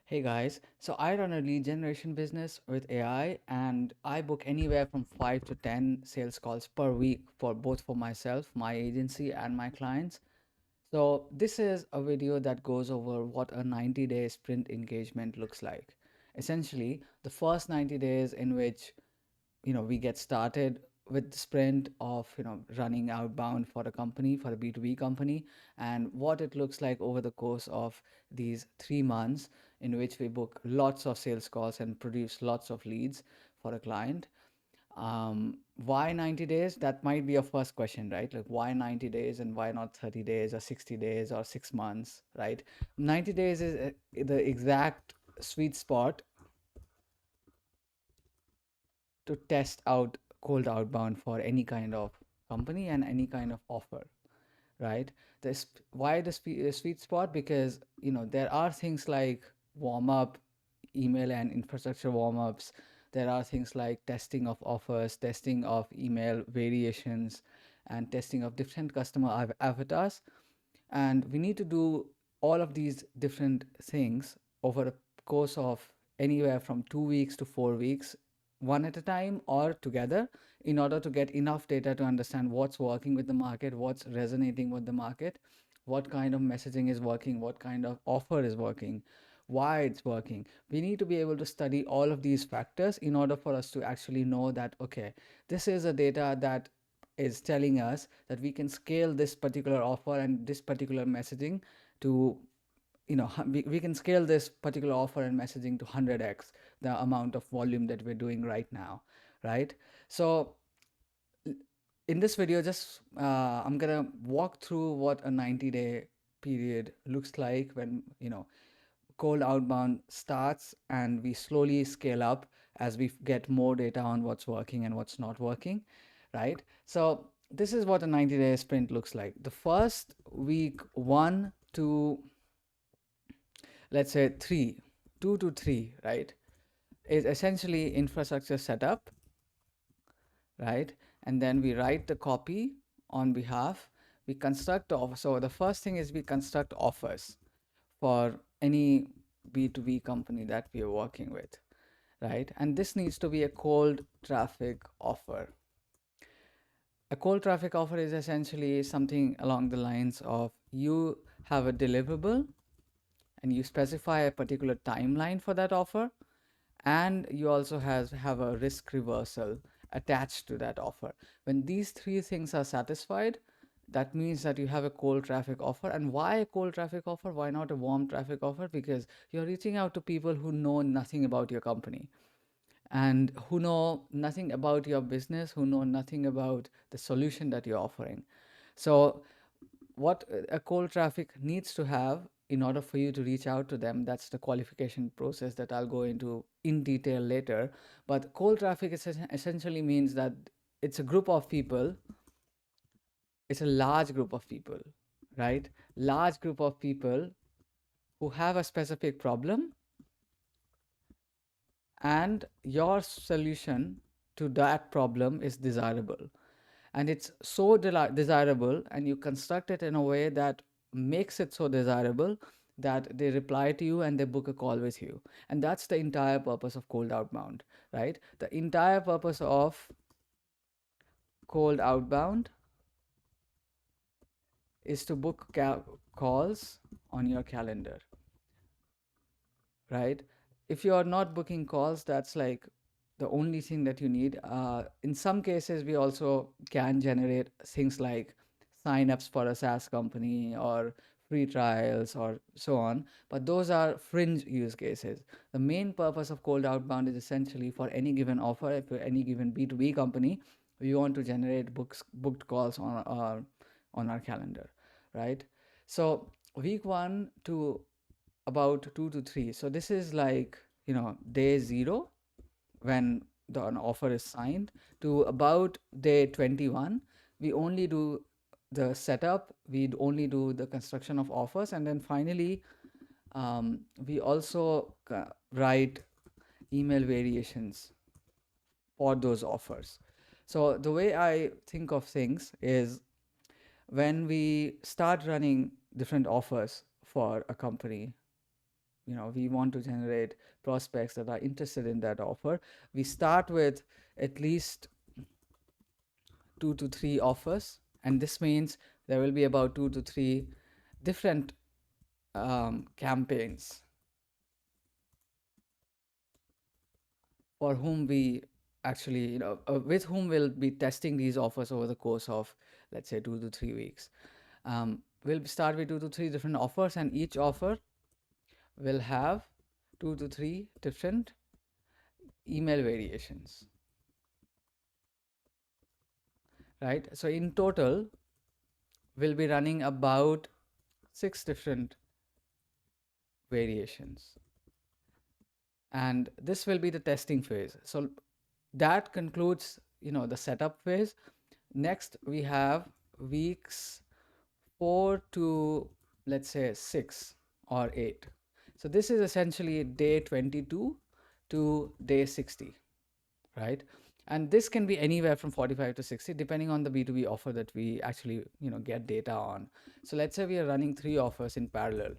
Hey guys, so I run a lead generation business with AI and I book anywhere from 5 to 10 sales calls per week for both for myself, my agency and my clients. So this is a video that goes over what a 90-day sprint engagement looks like. Essentially, the first 90 days in which we get started with the sprint of running outbound for a company, for a B2B company, and what it looks like over the course of these 3 months in which we book lots of sales calls and produce lots of leads for a client. Why 90 days? That might be your first question, right? Like, why 90 days and why not 30 days or 60 days or 6 months, right? 90 days is the exact sweet spot to test out cold outbound for any kind of company and any kind of offer, right? This why the sweet spot, because there are things like warm up, email and infrastructure warm ups. There are things like testing of offers, testing of email variations, and testing of different customer avatars. And we need to do all of these different things over a course of anywhere from 2 weeks to 4 weeks, one at a time or together, in order to get enough data to understand what's working with the market, what's resonating with the market, what kind of messaging is working, what kind of offer is working, why it's working. We need to be able to study all of these factors in order for us to actually know that, okay, this is a data that is telling us that we can scale this particular offer and this particular messaging to, we can scale this particular offer and messaging to 100x the amount of volume that we're doing right now, right? So in this video, just I'm gonna walk through what a 90-day period looks like when cold outbound starts, and we slowly scale up as we get more data on what's working and what's not working, right? So this is what a 90-day sprint looks like. The first week, 1 to, let's say, 2 to 3, right, is essentially infrastructure setup, right? And then we write the copy on behalf. We construct the offer. So the first thing is we construct offers for any B2B company that we are working with, right? And this needs to be a cold traffic offer. A cold traffic offer is essentially something along the lines of you have a deliverable and you specify a particular timeline for that offer, and you also have a risk reversal attached to that offer. When these three things are satisfied, that means that you have a cold traffic offer. And why a cold traffic offer? Why not a warm traffic offer? Because you're reaching out to people who know nothing about your company and who know nothing about your business, who know nothing about the solution that you're offering. So what a cold traffic needs to have in order for you to reach out to them, that's the qualification process that I'll go into in detail later. But cold traffic essentially means that it's a group of people, it's a large group of people, right? Large group of people who have a specific problem, and your solution to that problem is desirable. And it's so desirable, and you construct it in a way that makes it so desirable that they reply to you and they book a call with you. And that's the entire purpose of cold outbound, right? The entire purpose of cold outbound is to book calls on your calendar, right? If you are not booking calls, that's like the only thing that you need. In some cases, we also can generate things like signups for a SaaS company or free trials or so on, but those are fringe use cases. The main purpose of cold outbound is essentially for any given offer, for any given B2B company, we want to generate booked calls on our calendar, right? So week 1 to about 2 to 3. So this is like, day 0 when an offer is signed to about day 21. We only do the setup, we only do the construction of offers, and then finally, we also write email variations for those offers. So the way I think of things is when we start running different offers for a company, we want to generate prospects that are interested in that offer. We start with at least 2 to 3 offers, and this means there will be about 2 to 3 different campaigns for whom we actually, with whom we'll be testing these offers over the course of, let's say, 2 to 3 weeks. We'll start with 2 to 3 different offers, and each offer will have 2 to 3 different email variations, right? So in total, we'll be running about 6 different variations, and this will be the testing phase. So that concludes, the setup phase. Next, we have weeks 4 to, let's say, 6 or 8. So this is essentially day 22 to day 60, right? And this can be anywhere from 45 to 60 depending on the B2B offer that we actually, get data on. So let's say we are running 3 offers in parallel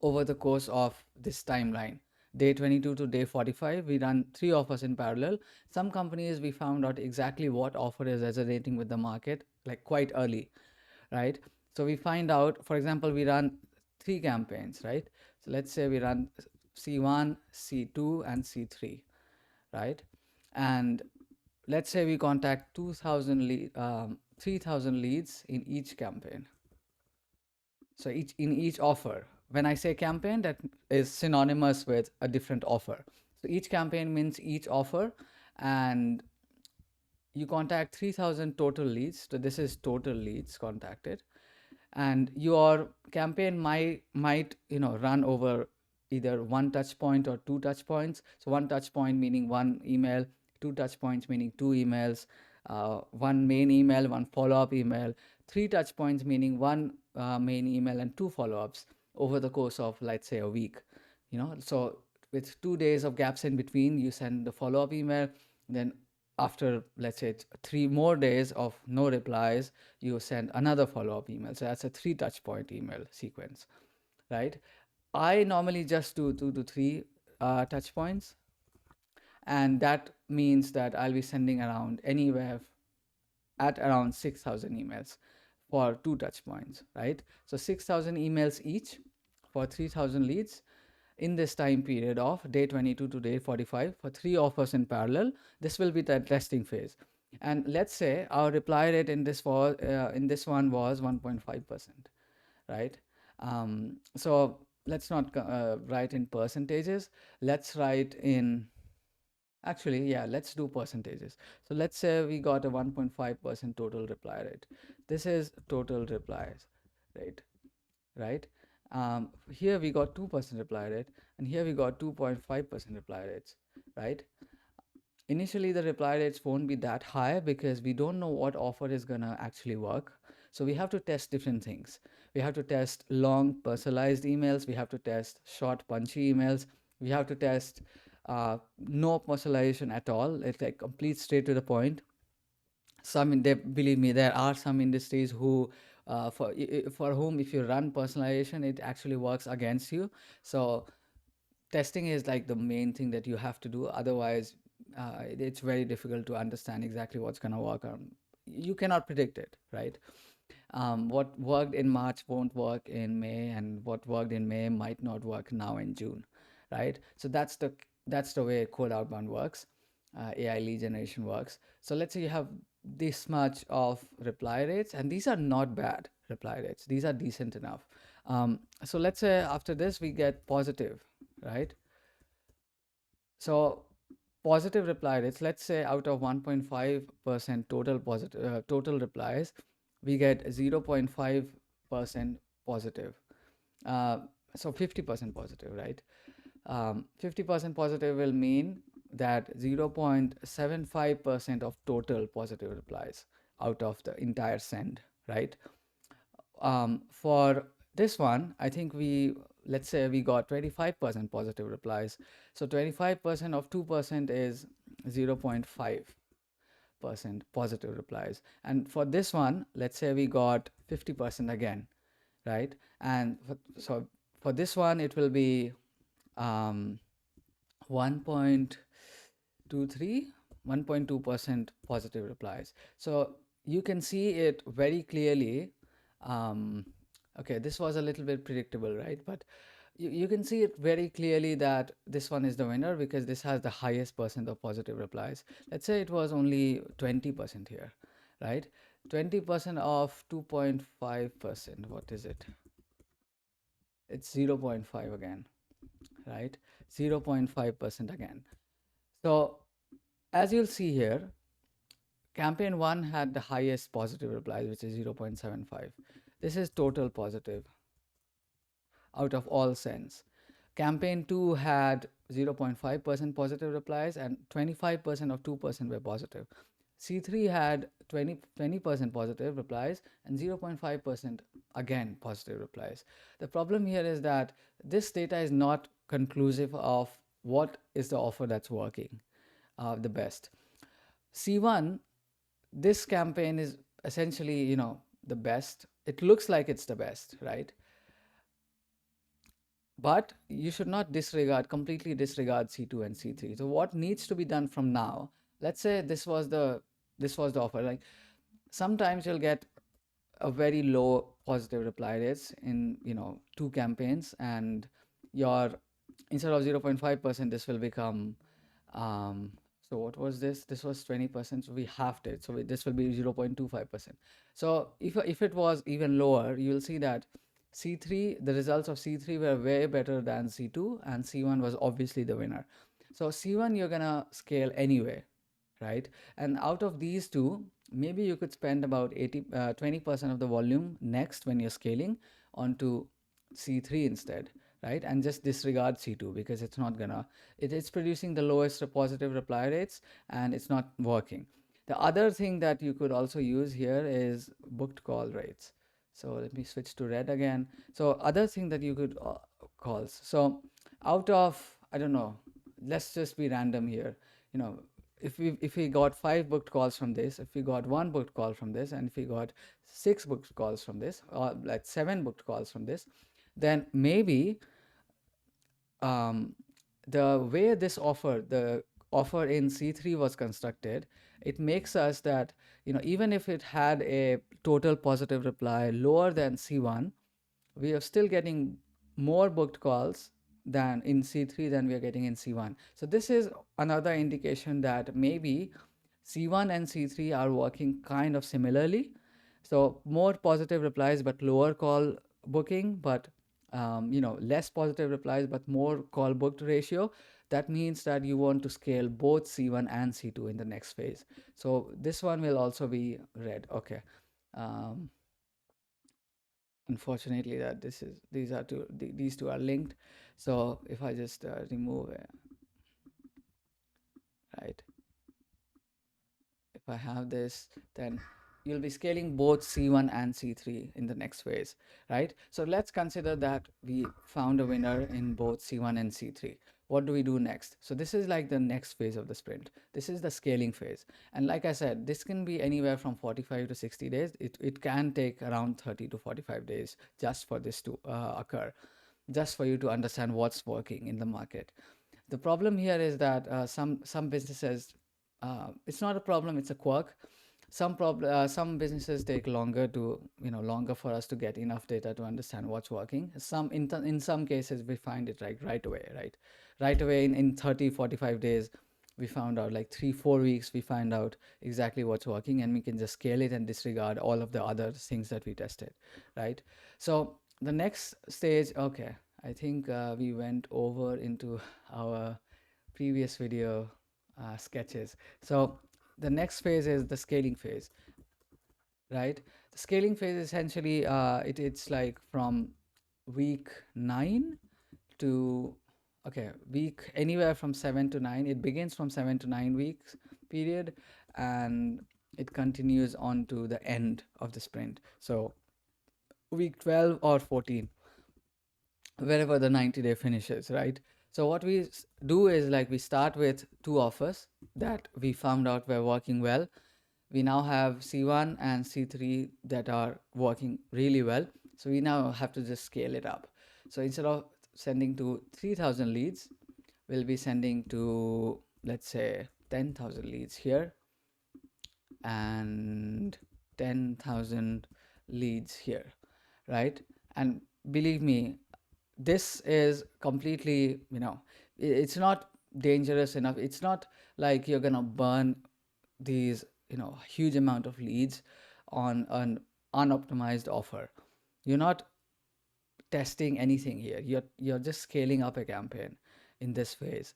over the course of this timeline. Day 22 to day 45, we run 3 offers in parallel. Some companies, we found out exactly what offer is resonating with the market, like quite early, right? So we find out, for example, we run 3 campaigns, right? So let's say we run C1, C2, and C3, right? And let's say we contact 3,000 leads in each campaign. So in each offer, when I say campaign, that is synonymous with a different offer. So each campaign means each offer, and you contact 3,000 total leads. So this is total leads contacted, and your campaign might run over either one touch point or 2 touch points. So one touch point meaning one email, 2 touch points meaning 2 emails, one main email, one follow-up email, 3 touch points meaning one main email and 2 follow-ups over the course of, let's say, a week. So with 2 days of gaps in between, you send the follow-up email. Then after, let's say, 3 more days of no replies, you send another follow-up email. So that's a 3 touch point email sequence, right? I normally just do 2 to 3 touch points, and that means that I'll be sending around anywhere at around 6,000 emails for 2 touch points, right? So 6,000 emails each for 3,000 leads in this time period of day 22 to day 45 for 3 offers in parallel. This will be the testing phase. And let's say our reply rate in this one was 1.5%, right? So let's not write in percentages. Let's write in, actually, yeah, let's do percentages. So let's say we got a 1.5% total reply rate. This is total replies rate, right? Here we got 2% reply rate, and here we got 2.5% reply rates, right? Initially, the reply rates won't be that high because we don't know what offer is gonna actually work. So we have to test different things. We have to test long personalized emails. We have to test short punchy emails. We have to test no personalization at all. It's like complete straight to the point. Believe me, there are some industries who for whom if you run personalization, it actually works against you. So testing is like the main thing that you have to do. Otherwise, it's very difficult to understand exactly what's going to work on. You cannot predict it, right? What worked in March won't work in May, and what worked in May might not work now in June, right? So that's the way Code Outbound works. AI lead generation works. So let's say you have this much of reply rates, and these are not bad reply rates. These are decent enough. So let's say after this we get positive, right? So positive reply rates, let's say out of 1.5% total replies, we get 0.5% positive. Uh, so 50% positive, right? 50% positive will mean that 0.75% of total positive replies out of the entire send, right? For this one, I think let's say we got 25% positive replies. So 25% of 2% is 0.5% positive replies. And for this one, let's say we got 50% again, right? And so for this one, it will be um, 1.23, 1.2% positive replies. So you can see it very clearly. Um, okay, this was a little bit predictable, right? But you can see it very clearly that this one is the winner because this has the highest percent of positive replies. Let's say it was only 20% here, right? 20% of 2.5%. What is it? It's 0.5 again, right? 0.5% again. So as you'll see here, campaign 1 had the highest positive replies, which is 0.75. This is total positive out of all sends. Campaign 2 had 0.5% positive replies and 25% of 2% were positive. C3 had 20% positive replies and 0.5% again positive replies. The problem here is that this data is not conclusive of what is the offer that's working the best. C1, this campaign is essentially, the best. It looks like it's the best, right? But you should not completely disregard C2 and C3. So what needs to be done from now? Let's say this was the offer. Like sometimes you'll get a very low positive reply rates in two campaigns, and your instead of 0.5%, this will become so what was this? This was 20%, so we halved it. So this will be 0.25%. So if it was even lower, you'll see that C3, the results of C3 were way better than C2, and C1 was obviously the winner. So C1 you're gonna scale anyway, right? And out of these two, maybe you could spend about 20% of the volume next when you're scaling onto C3 instead, right? And just disregard C2 because it's producing the lowest positive reply rates and it's not working. The other thing that you could also use here is booked call rates. So let me switch to red again. So other thing that you could calls. So out of, I don't know, let's just be random here. You know, if we got 5 booked calls from this, if we got 1 booked call from this, and if we got 6 booked calls from this, or like 7 booked calls from this, then maybe um, the way the offer in C3 was constructed, it makes us that, even if it had a total positive reply lower than C1, we are still getting more booked calls than in C3 than we are getting in C1. So this is another indication that maybe C1 and C3 are working kind of similarly. So more positive replies but lower call booking, but less positive replies but more call booked ratio. That means that you want to scale both C1 and C2 in the next phase. So this one will also be red. Okay. Um, Unfortunately, that these two are linked. So if I just remove it, right, if I have this, then you'll be scaling both C1 and C3 in the next phase, right? So let's consider that we found a winner in both C1 and C3. What do we do next? So this is like the next phase of the sprint. This is the scaling phase. And like I said, this can be anywhere from 45 to 60 days. It can take around 30 to 45 days just for this to occur, just for you to understand what's working in the market. The problem here is that some businesses, it's not a problem, it's a quirk. Some businesses take longer to longer for us to get enough data to understand what's working. In some cases we find it right away, right away in 30 45 days we found out, like 3 4 weeks we find out exactly what's working, and we can just scale it and disregard all of the other things that we tested, right? So the next stage, okay, I think we went over into our previous video sketches. So the next phase is the scaling phase, right? The scaling phase essentially it's like from week 9 to, okay, week anywhere from 7 to 9. It begins from 7 to 9 weeks period, and it continues on to the end of the sprint. So week 12 or 14, wherever the 90-day finishes, right? So what we do is, like, we start with 2 offers that we found out were working well. We now have C1 and C3 that are working really well. So we now have to just scale it up. So instead of sending to 3,000 leads, we'll be sending to, let's say, 10,000 leads here and 10,000 leads here, right? And believe me, this is completely, it's not dangerous enough. It's not like you're gonna burn these, huge amount of leads on an unoptimized offer. You're not testing anything here. You're just scaling up a campaign in this phase.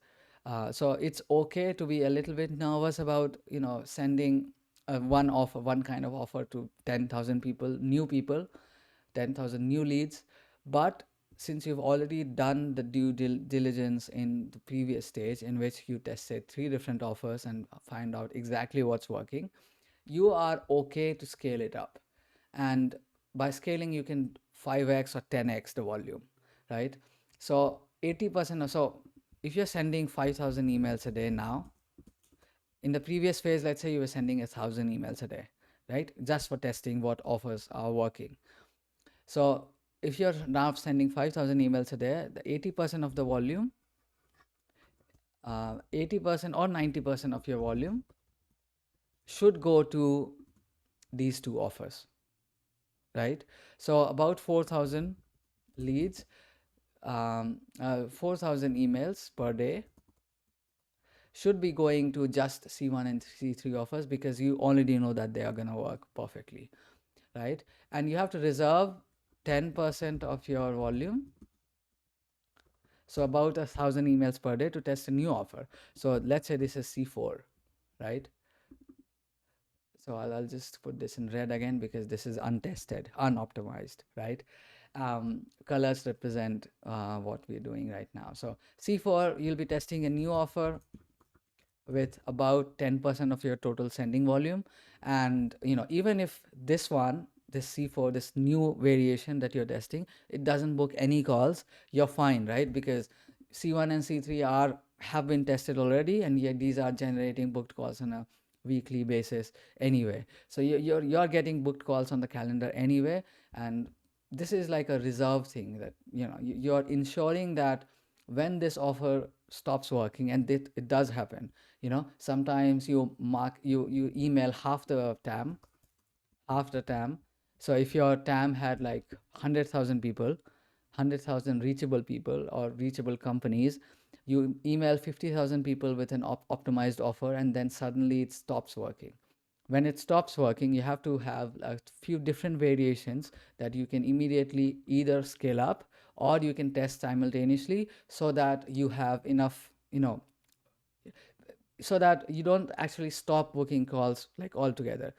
So it's okay to be a little bit nervous about sending one kind of offer to 10,000 people, 10,000 new leads. But since you've already done the diligence in the previous stage, in which you tested three different offers and find out exactly what's working, you are okay to scale it up. And by scaling, you can 5x or 10x the volume, right? So 80% or so, if you're sending 5,000 emails a day now, in the previous phase, let's say you were sending 1,000 emails a day, right? Just for testing what offers are working. So if you're now sending 5,000 emails a day, the 80% of the volume, 80% or 90% of your volume should go to these two offers, right? So about 4,000 leads, 4,000 emails per day should be going to just C1 and C3 offers, because you already know that they are going to work perfectly, right? And you have to reserve 10% of your volume, so about 1,000 emails per day, to test a new offer. So let's say this is C4, right? So I'll just put this in red again because this is untested, unoptimized, right? Colors represent what we're doing right now. So C4, you'll be testing a new offer with about 10% of your total sending volume. And even if this C4, this new variation that you're testing, it doesn't book any calls, you're fine, right? Because C1 and C3 have been tested already, and yet these are generating booked calls on a weekly basis anyway. So you're getting booked calls on the calendar anyway. And this is like a reserve thing, that you're ensuring that when this offer stops working, and it does happen, sometimes you email half the TAM. So if your TAM had like 100,000 people, 100,000 reachable people or reachable companies, you email 50,000 people with an optimized offer, and then suddenly it stops working. When it stops working, you have to have a few different variations that you can immediately either scale up, or you can test simultaneously, so that you have enough, so that you don't actually stop booking calls like altogether.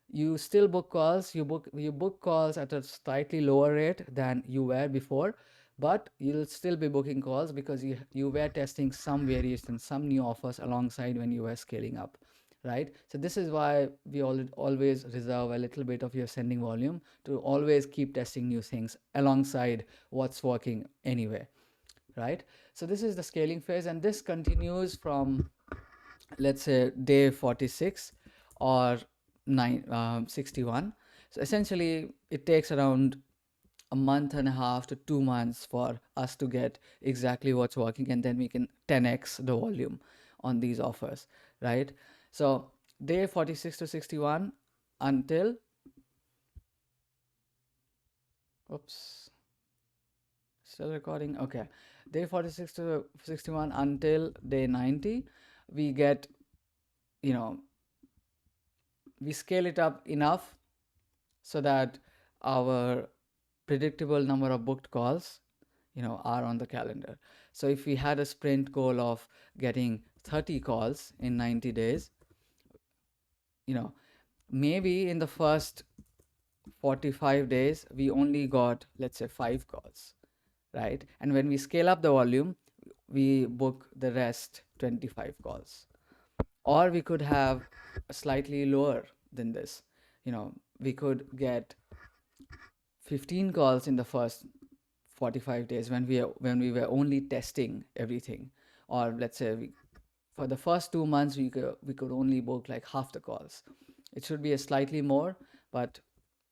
You still book calls, you book calls at a slightly lower rate than you were before, but you'll still be booking calls because you were testing some variations, some new offers alongside when you were scaling up, right? So this is why we always reserve a little bit of your sending volume to always keep testing new things alongside what's working anyway, right? So this is the scaling phase, and this continues from, let's say, day 46 or 61. So essentially it takes around a month and a half to 2 months for us to get exactly what's working, and then we can 10x the volume on these offers, right? So day 46 to 61 until, oops, still recording, okay, day 46 to 61 until day 90, we get, you know we scale it up enough so that our predictable number of booked calls, are on the calendar. So if we had a sprint goal of getting 30 calls in 90 days, you know maybe in the first 45 days we only got, let's say, 5 calls, right? And when we scale up the volume, we book the rest 25 calls. Or we could have a slightly lower than this. We could get 15 calls in the first 45 days when we were only testing everything. Or let's say for the first 2 months we could only book like half the calls. It should be a slightly more, but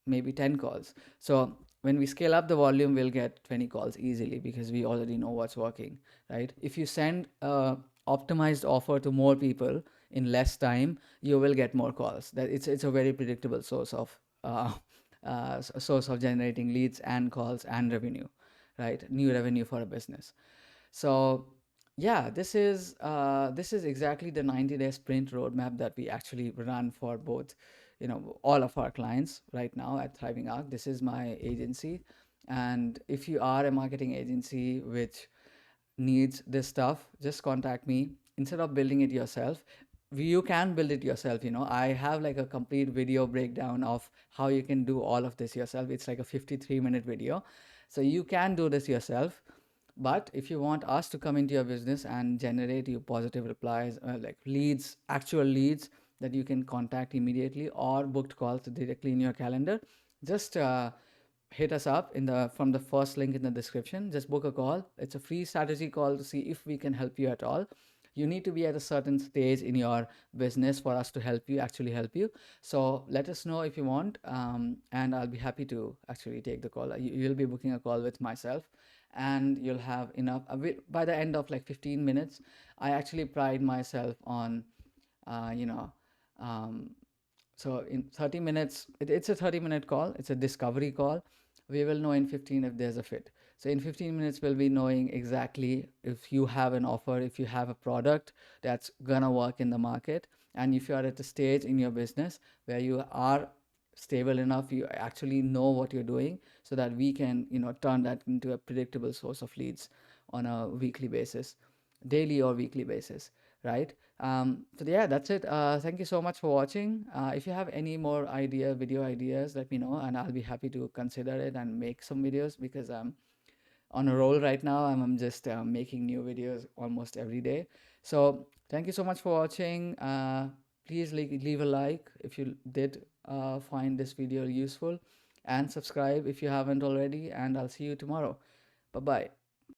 maybe 10 calls. So when we scale up the volume, we'll get 20 calls easily because we already know what's working, right? If you send a optimized offer to more people in less time, you will get more calls. That it's a very predictable source of generating leads and calls and revenue, right? New revenue for a business. So yeah, this is exactly the 90-day sprint roadmap that we actually run for both, all of our clients right now at ThrivingArc. This is my agency, and if you are a marketing agency which needs this stuff, just contact me. Instead of building it yourself, you can build it yourself. I have like a complete video breakdown of how you can do all of this yourself. It's like a 53-minute video, so you can do this yourself. But if you want us to come into your business and generate you positive replies, like leads, actual leads that you can contact immediately, or booked calls directly in your calendar, just hit us up from the first link in the description. Just book a call. It's a free strategy call to see if we can help you at all. You need to be at a certain stage in your business for us to actually help you. So let us know if you want, and I'll be happy to actually take the call. You'll be booking a call with myself, and you'll have enough. By the end of like 15 minutes, I actually pride myself on, uh, you know, um, so in 30 minutes, it's a 30-minute call. It's a discovery call. We will know in 15 if there's a fit. So in 15 minutes, we'll be knowing exactly if you have an offer, if you have a product that's gonna work in the market, and if you are at a stage in your business where you are stable enough, you actually know what you're doing, so that we can, turn that into a predictable source of leads on a weekly basis, daily or weekly basis, right? So yeah, that's it. Thank you so much for watching. If you have any more video ideas, let me know, and I'll be happy to consider it and make some videos, because I'm on a roll right now. I'm just making new videos almost every day. So thank you so much for watching. Please leave a like if you did find this video useful, and subscribe if you haven't already. And I'll see you tomorrow. Bye bye.